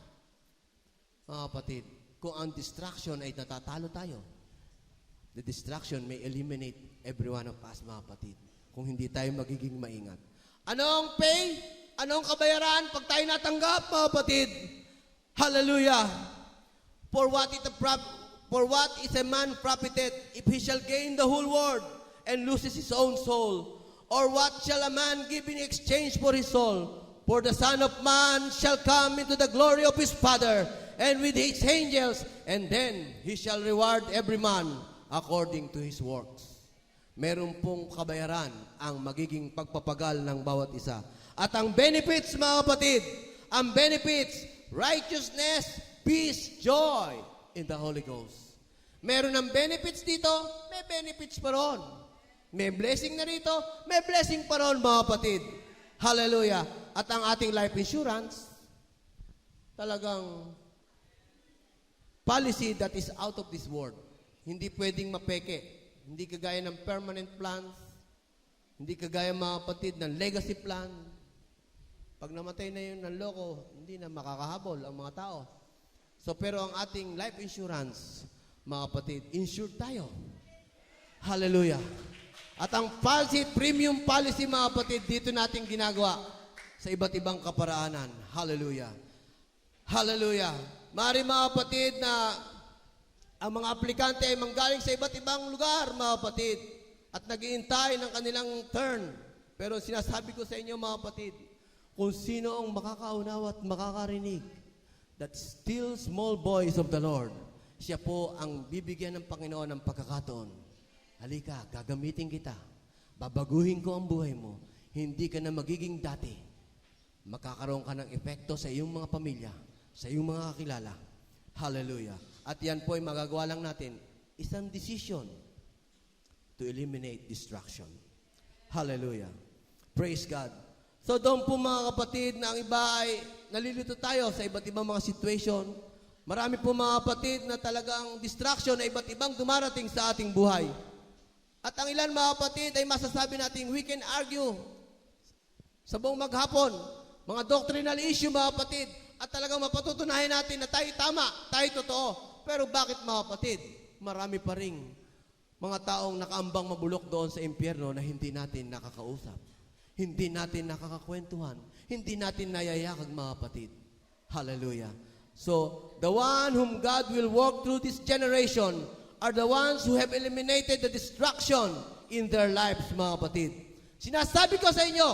Speaker 1: Mga kapatid, kung ang distraction ay natatalo tayo, the distraction may eliminate every one of us, mga kapatid, kung hindi tayo magiging maingat. Anong pay? Anong kabayaran pag tayo natanggap, mga kapatid? Hallelujah! For what is a man profited if he shall gain the whole world and loses his own soul? Or what shall a man give in exchange for his soul? For the Son of Man shall come into the glory of his Father and with his angels, and then he shall reward every man according to his works. Meron pong kabayaran ang magiging pagpapagal ng bawat isa. At ang benefits, mga kapatid, ang benefits, righteousness, peace, joy in the Holy Ghost. Meron ng benefits dito, may benefits pa ron. May blessing na rito, may blessing pa ron, mga kapatid. Hallelujah. At ang ating life insurance, talagang policy that is out of this world. Hindi pwedeng mapeke. Hindi kagaya ng permanent plans. Hindi kagaya, mga kapatid, ng legacy plan. Pag namatay na yun ng loko, hindi na makakahabol ang mga tao. So, pero ang ating life insurance, mga kapatid, insured tayo. Hallelujah. At ang policy, premium policy, mga kapatid, dito natin ginagawa sa iba't ibang kaparaanan. Hallelujah. Hallelujah. Mari, mga kapatid, na ang mga aplikante ay manggaling sa iba't ibang lugar, mga kapatid, at nag-iintay ng kanilang turn. Pero sinasabi ko sa inyo, mga kapatid, kung sino ang makakaunawa at makakarinig, that still small voice of the Lord, siya po ang bibigyan ng Panginoon ng pagkakataon. Halika, gagamitin kita. Babaguhin ko ang buhay mo. Hindi ka na magiging dati. Magkakaroon ka ng epekto sa iyong mga pamilya, sa iyong mga kakilala. Hallelujah. At yan po ay magagawa lang natin isang decision to eliminate distraction. Hallelujah. Praise God. So doon po, mga kapatid, na ang iba ay nalilito tayo sa iba't ibang mga situation. Marami po, mga kapatid, na talagang distraction na iba't ibang dumarating sa ating buhay. At ang ilan, mga kapatid, ay masasabi natin, we can argue sa buong maghapon, mga doctrinal issue, mga kapatid, at talagang mapatutunayan natin na tayo tama, tayo totoo. Pero bakit, mga kapatid, marami pa ring mga taong nakaambang mabulok doon sa impyerno na hindi natin nakakausap, hindi natin nakakakwentuhan, hindi natin nayayakag, mga kapatid. Hallelujah. So, the one whom God will walk through this generation are the ones who have eliminated the distraction in their lives, mga kapatid. Sinasabi ko sa inyo,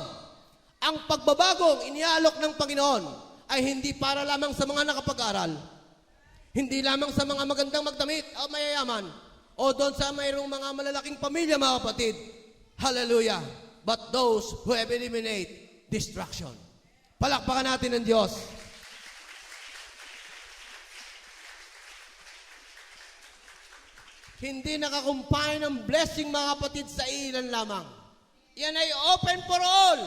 Speaker 1: ang pagbabagong iniaalok ng Panginoon ay hindi para lamang sa mga nakapag-aral, hindi lamang sa mga magandang magdamit o mayayaman, o doon sa mayroong mga malalaking pamilya, mga kapatid. Hallelujah. But those who have eliminated distraction. Palakpakan natin ang Diyos. Hindi nakakumpay ng blessing, mga kapatid, sa ilan lamang. Yan ay open for all.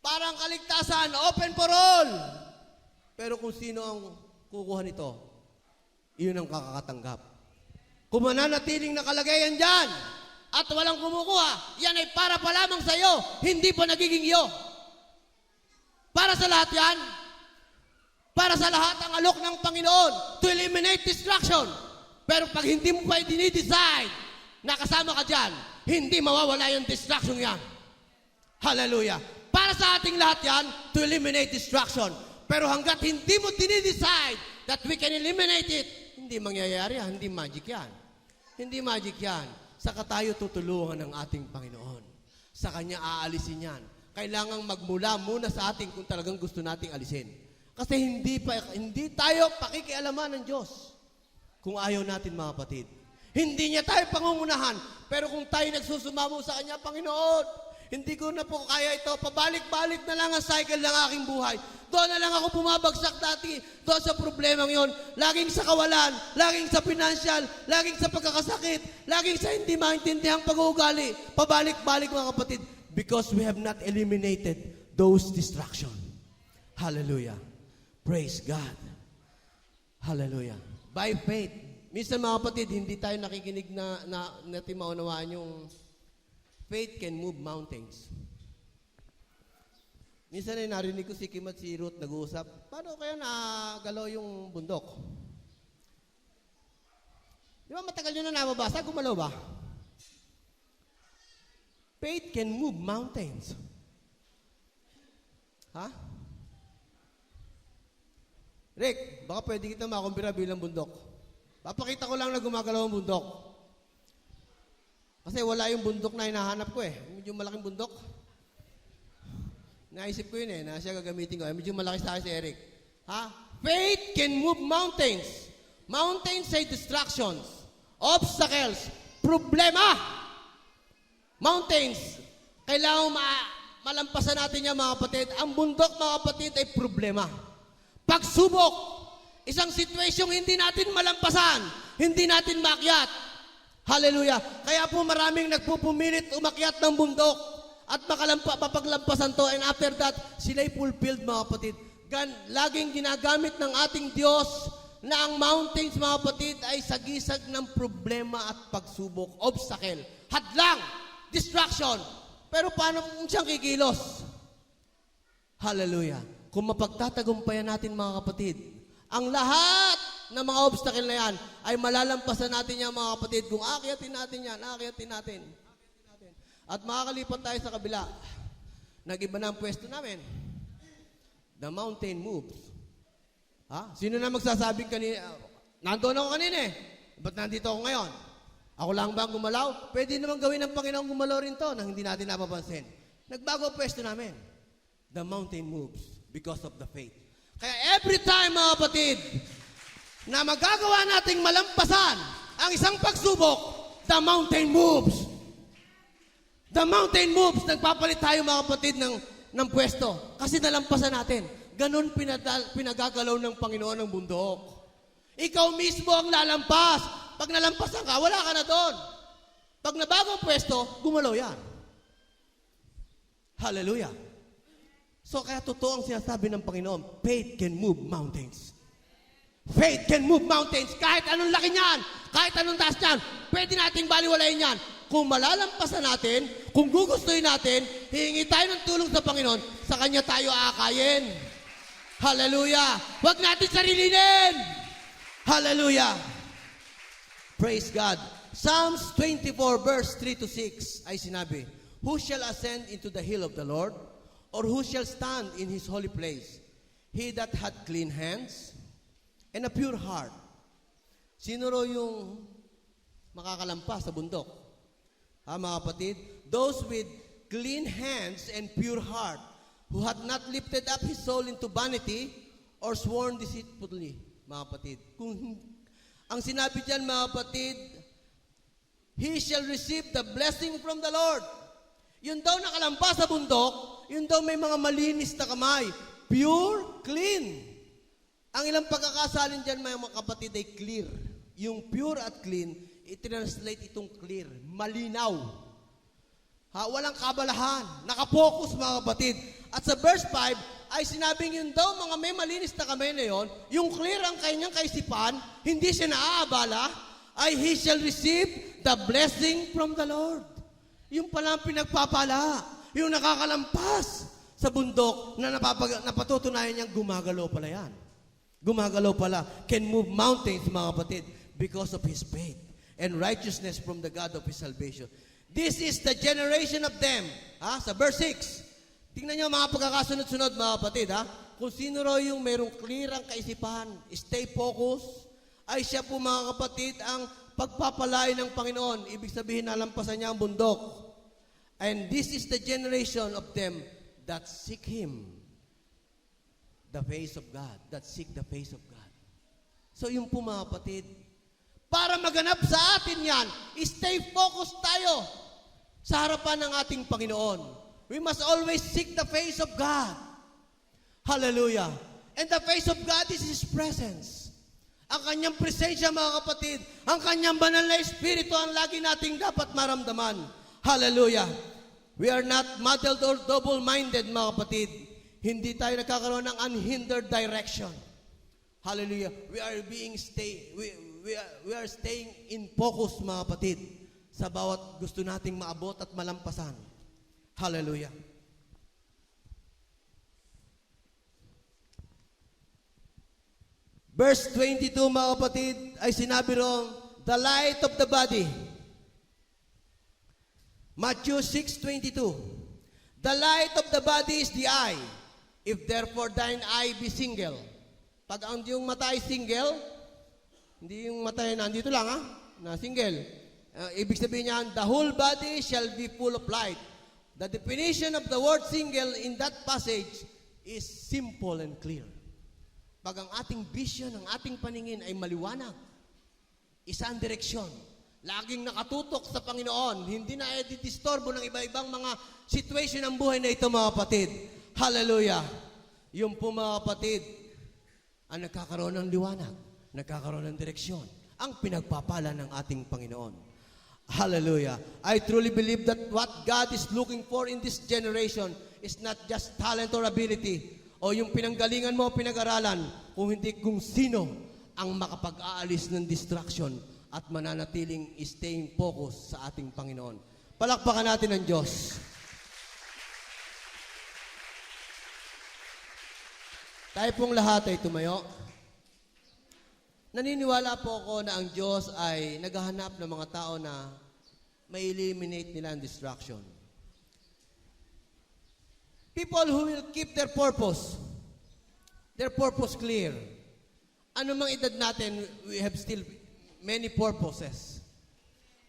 Speaker 1: Parang kaligtasan, open for all. Pero kung sino ang kukuha nito, iyon ang kakakatanggap. Kung mananatiling nakalagay yan dyan, at walang kumukuha, yan ay para pa lamang sa iyo, hindi pa nagiging iyo. Para sa lahat yan. Para sa lahat ang alok ng Panginoon to eliminate distraction. Pero pag hindi mo pa i-decide na kasama ka dyan, hindi mawawala yung distraction yan. Hallelujah. Para sa ating lahat yan, to eliminate distraction. Pero hanggat hindi mo dinidecide that we can eliminate it, hindi mangyayari yan. Hindi magic yan. Hindi magic yan. Saka tayo tutulungan ng ating Panginoon. Sa Kanya aalisin yan. Kailangang magmula muna sa ating kung talagang gusto nating alisin. Kasi hindi tayo pakikialaman ng Diyos. Kung ayaw natin, mga kapatid. Hindi niya tayo pangungunahan. Pero kung tayo nagsusumamo sa Kanya, Panginoon, hindi ko na po kaya ito. Pabalik-balik na lang ang cycle ng aking buhay. Doon na lang ako bumabagsak dati. Doon sa problemang yon. Laging sa kawalan, laging sa financial, laging sa pagkakasakit, laging sa hindi maintindihan pag-uugali. Pabalik-balik, mga kapatid. Because we have not eliminated those distractions. Hallelujah. Praise God. Hallelujah. By faith. Minsan, mga kapatid, hindi tayo nakikinig na natin maunawaan Faith can move mountains. Minsan ay narinig ko si Kim at si Ruth nag-uusap, paano kaya nagalaw yung bundok? Di ba matagal nyo na nababasa? Gumalaw ba? Faith can move mountains. Ha? Rick, baka pwede kita makumpira bilang bundok. Papakita ko lang na gumagalaw ang bundok. Kasi wala yung bundok na hinahanap ko eh. Medyo malaking bundok. Naisip ko yun eh, na siya gagamitin ko. Medyo malaki sa akin si Eric. Ha? Faith can move mountains. Mountains ay distractions, obstacles, problema. Mountains, kailangan malampasan natin yan mga kapatid. Ang bundok mga kapatid ay problema. Pagsubok, isang sitwasyong hindi natin malampasan, hindi natin maakyat. Hallelujah. Kaya po maraming nagpupumilit umakyat ng bundok at mapaglampasan to, and after that, sila'y fulfilled mga kapatid. Laging ginagamit ng ating Diyos na ang mountains mga kapatid ay sagisag ng problema at pagsubok, obstacle, hadlang, distraction. Pero paano kung siyang kikilos? Hallelujah. Kung mapagtatagumpayan natin mga kapatid, ang lahat ng mga obstacle na yan ay malalampasan natin yan mga kapatid. Kung aakyatin natin yan, aakyatin natin. At makakalipat tayo sa kabila. Nag-iba na ang pwesto namin. The mountain moves. Ha? Sino na magsasabing kanina? Nandoon ako kanina eh. Ba't nandito ako ngayon? Ako lang ba ang gumalaw? Pwede naman gawin ng Panginoon gumalaw rin to nang hindi natin napapansin. Nagbago ang pwesto namin. The mountain moves because of the faith. Kaya every time mga kapatid, na magagawa nating malampasan ang isang pagsubok, the mountain moves. The mountain moves. Nagpapalit tayo mga kapatid ng pwesto. Kasi nalampasan natin. Ganon pinagagalaw ng Panginoon ng bundok. Ikaw mismo ang lalampas. Pag nalampasan ka, wala ka na doon. Pag nabago ang pwesto, gumalaw yan. Hallelujah. So kaya totoo ang sinasabi ng Panginoon, faith can move mountains. Faith can move mountains. Kahit anong laki niyan, kahit anong taas niyan, pwede nating baliwalayin yan. Kung malalampasan natin, kung gugustuhin natin, hihingi tayo ng tulong sa Panginoon, sa Kanya tayo aakayin. Hallelujah. Huwag natin sarilinin. Hallelujah. Praise God. Psalms 24 verse 3 to 6 ay sinabi, who shall ascend into the hill of the Lord? Or who shall stand in His holy place? He that hath clean hands and a pure heart. Sino ro yung makakalampas sa bundok? Ha, mga kapatid? Those with clean hands and pure heart, who had not lifted up his soul into vanity or sworn deceitfully, mga kapatid. Kung ang sinabi diyan, mga kapatid, he shall receive the blessing from the Lord. Yun daw nakalampas sa bundok, yun daw may mga malinis na kamay. Pure, clean. Ang ilang pagkakasalin dyan, mga kapatid, ay clear. Yung pure at clean, i-translate itong clear. Malinaw. Ha, walang kabalahan. Nakapokus, mga kapatid. At sa verse 5, ay sinabing yun daw, mga may malinis na kamay na yon, yung clear ang kanyang kaisipan, hindi siya naaabala, ay he shall receive the blessing from the Lord. Yung pala ang pinagpapala, yung nakakalampas sa bundok na napatutunayan niyang gumagalaw pala yan. Gumagalaw pala, can move mountains, mga kapatid, because of his faith and righteousness from the God of his salvation. This is the generation of them. Ha? Sa verse 6, tingnan niyo mga pagkakasunod-sunod, mga kapatid. Ha? Kung sino raw yung mayroong clear ang kaisipan, stay focused, ay siya po, mga kapatid, ang pagpapalain ng Panginoon. Ibig sabihin, nalampasan niya ang bundok. And this is the generation of them that seek Him. The face of God. That seek the face of God. So yung po, mga kapatid, para maganap sa atin yan, stay focused tayo sa harapan ng ating Panginoon. We must always seek the face of God. Hallelujah. And the face of God is His presence. Ang kanyang presensya, mga kapatid, ang kanyang banal na Espiritu ang lagi nating dapat maramdaman. Hallelujah. We are not muddled or double-minded, mga kapatid. Hindi tayo nagkakaroon ng unhindered direction. Hallelujah. We are staying in focus, mga kapatid, sa bawat gusto nating maabot at malampasan. Hallelujah. Verse 22, mga kapatid, ay sinabi rong, the light of the body. Matthew 6:22. The light of the body is the eye. If therefore thine eye be single. Pag ang yung mata ay single, hindi yung mata ay nandito lang na single. Ibig sabihin niyan, the whole body shall be full of light. The definition of the word single in that passage is simple and clear. Pag ang ating vision, ang ating paningin ay maliwanag, isang direksyon, laging nakatutok sa Panginoon, hindi na disturbo ng iba-ibang mga situation ng buhay na ito, mga kapatid. Hallelujah! Yung po, mga kapatid, ang nagkakaroon ng liwanag, nagkakaroon ng direksyon, ang pinagpapala ng ating Panginoon. Hallelujah! I truly believe that what God is looking for in this generation is not just talent or ability, o yung pinanggalingan mo, pinag-aralan, kung hindi kung sino ang makapag-aalis ng distraction at mananatiling staying focus sa ating Panginoon. Palakpakan natin ang Diyos. Tayo pong lahat ay tumayo. Naniniwala po ako na ang Diyos ay naghahanap ng mga tao na may eliminate nila ang distraction. People who will keep their purpose clear. Ano mang edad natin, we have still many purposes.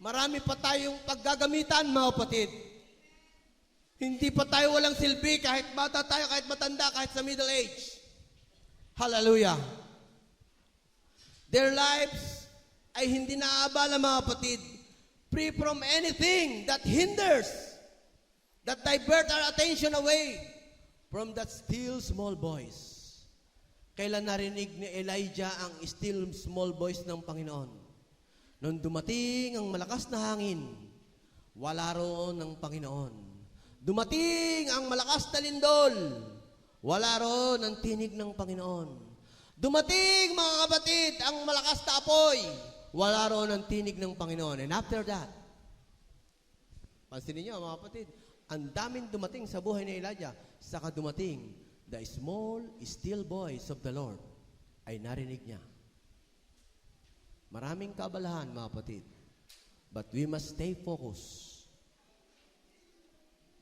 Speaker 1: Marami pa tayong paggagamitan, mga kapatid. Hindi pa tayo walang silbi, kahit bata tayo, kahit matanda, kahit sa middle age. Hallelujah. Their lives ay hindi naaabala, mga kapatid, free from anything that hinders, that divert our attention away from that still small voice. Kailan narinig ni Elijah ang still small voice ng Panginoon? Nung dumating ang malakas na hangin, wala roon ng Panginoon. Dumating ang malakas na lindol, wala roon ang tinig ng Panginoon. Dumating, mga kapatid, ang malakas na apoy, wala roon ang tinig ng Panginoon. And after that, pansinin niyo, mga kapatid, ang daming dumating sa buhay ni Elijah, saka dumating, the small, still voice of the Lord ay narinig niya. Maraming kaabalahan, mga kapatid. But we must stay focused.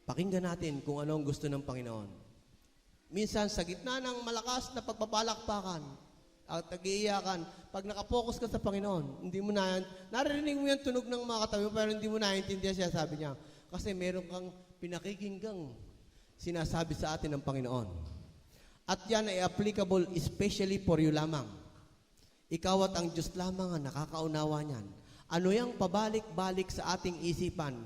Speaker 1: Pakinggan natin kung ano ang gusto ng Panginoon. Minsan, sa gitna ng malakas na pagpapalakpakan at nag-iiyakan, pag nakapokus ka sa Panginoon, hindi mo na, naririnig mo yung tunog ng mga katabi, pero hindi mo naiintindihan siya, sabi niya. Kasi meron kang pinakikinggang sinasabi sa atin ng Panginoon. At yan ay applicable especially for you lamang. Ikaw at ang Diyos lamang ang nakakaunawa niyan. Ano yung pabalik-balik sa ating isipan?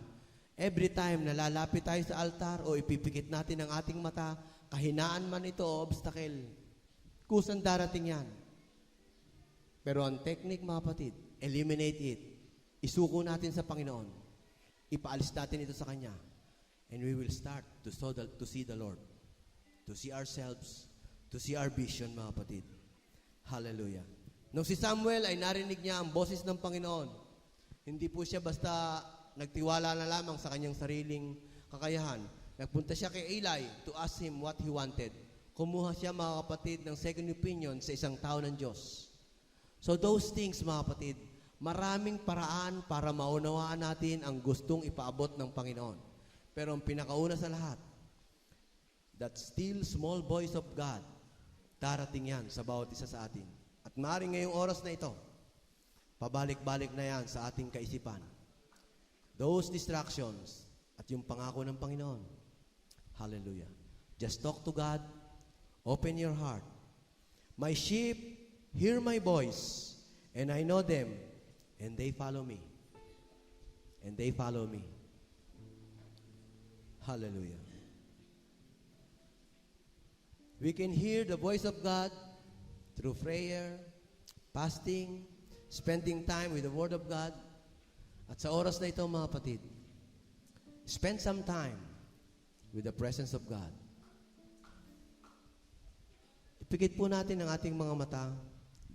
Speaker 1: Every time na lalapit tayo sa altar o ipipikit natin ang ating mata, kahinaan man ito o obstacle, kusang darating yan. Pero ang technique, mga kapatid, eliminate it. Isuko natin sa Panginoon. Ipaalis natin ito sa Kanya. And we will start to see the Lord. To see ourselves. To see our vision, mga kapatid. Hallelujah. Nung si Samuel ay narinig niya ang boses ng Panginoon, hindi po siya basta nagtiwala na lamang sa kanyang sariling kakayahan. Nagpunta siya kay Eli to ask him what he wanted. Kumuha siya, mga kapatid, ng second opinion sa isang tao ng Diyos. So those things, mga kapatid, maraming paraan para maunawaan natin ang gustong ipaabot ng Panginoon. Pero ang pinakauna sa lahat, that still small voice of God, darating yan sa bawat isa sa atin. At maaaring ngayong oras na ito, pabalik-balik na yan sa ating kaisipan. Those distractions at yung pangako ng Panginoon. Hallelujah. Just talk to God. Open your heart. My sheep hear my voice, and I know them, and they follow me. And they follow me. Hallelujah. We can hear the voice of God through prayer, fasting, spending time with the Word of God. At sa oras na ito, mga kapatid, spend some time with the presence of God. Ipikit po natin ang ating mga mata.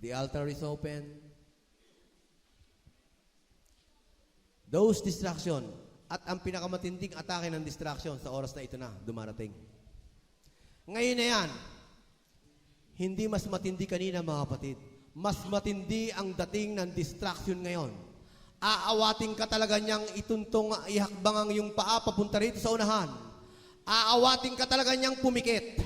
Speaker 1: The altar is open. those distraction. At ang pinakamatinding atake ng distraction sa oras na ito na dumarating. Ngayon na yan, hindi mas matindi kanina mga kapatid. Mas matindi ang dating ng distraction ngayon. Aawating ka talaga niyang ituntong ihakbang ang iyong paa papunta rito sa unahan. Aawating ka talaga niyang pumikit.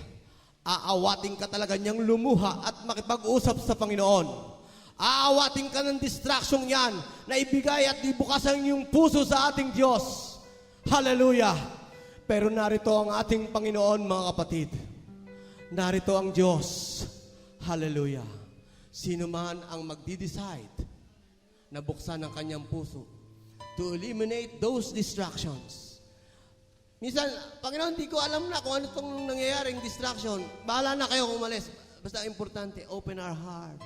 Speaker 1: Aawating ka talaga niyang lumuha at makipag-usap sa Panginoon. Aawating ka ng distraction yan na ibigay at ibukas ang iyong puso sa ating Diyos. Hallelujah! Pero narito ang ating Panginoon, mga kapatid. Narito ang Diyos. Hallelujah! Sino man ang magdi-decide na buksan ang kanyang puso to eliminate those distractions. Minsan, Panginoon, hindi ko alam na kung ano itong nangyayaring distraction. Bahala na kayo kung umalis. Basta importante, open our heart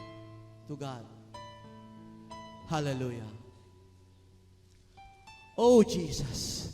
Speaker 1: to God. Hallelujah. Oh, Jesus.